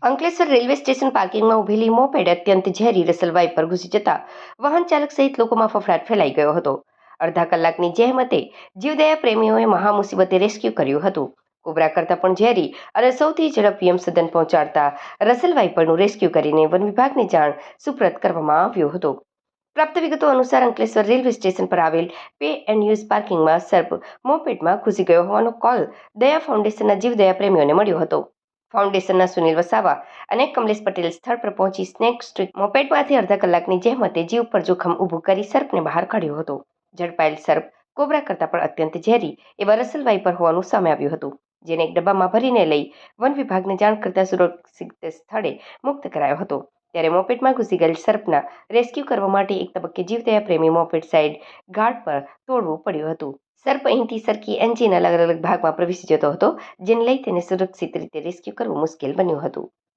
Ankleshwar railway station પાર્કિંગમાં ઉભેલી moped અત્યંત ઝેરી રસલવાઈ પર ઘૂસી જતા વાહન ચાલક સહિત લોકોમાં ફફડાટ ફેલાઈ ગયો હતો. અડધા કલાકની જહેમતે જીવદયા પ્રેમીઓએ મહામુસીબતે રેસ્ક્યુ કર્યું હતું. કોબરા કરતાં પણ ઝેરી અને સૌથી ઝડપી યમસદન પહોંચાડતા રસલવાઈ પરનું રેસ્ક્યુ કરીને વન વિભાગની જાણ સુપ્રત કરવામાં આવ્યો હતો. પ્રાપ્ત વિગતો અનુસાર અંકલેશ્વર રેલવે સ્ટેશન પર આવેલ પે એન્ડ યુઝ પાર્કિંગમાં સર્પ મોપેડમાં ઘૂસી ગયો હોવાનો કોલ દયા ફાઉન્ડેશનના જીવદયા પ્રેમીઓને મળ્યો હતો. ફાઉન્ડેશનના સુનિલ વસાવા અને કમલેશ પટેલ સ્થળ પર પહોંચી સ્નેક સ્ટ્રીટ મોપેડમાંથી અડધા કલાકની જહેમતે જીવ પર જોખમ ઊભું કરી સર્પને બહાર કાઢ્યો હતો. ઝડપાયેલ સર્પ કોબરા કરતાં પણ અત્યંત ઝેરી એવા રસલવાઈ પર હોવાનું સામે આવ્યું હતું, જેને એક ડબ્બામાં ભરીને લઈ વન વિભાગને જાણ કરતા સુરક્ષિત સ્થળે મુક્ત કરાયો હતો. ત્યારે મોપેડમાં ઘૂસી ગયેલ સર્પના રેસ્ક્યુ કરવા માટે એક તબક્કે જીવદયા પ્રેમી મોપેડ સાઇડ ગાર્ડ પર તોડવું પડ્યું હતું. સર્પ અહીંથી સરકી એન્જિન અલગ અલગ ભાગમાં પ્રવેશી જતો હતો, જેને લઈ તેને સુરક્ષિત રીતે રેસ્ક્યુ કરવું મુશ્કેલ બન્યું હતું.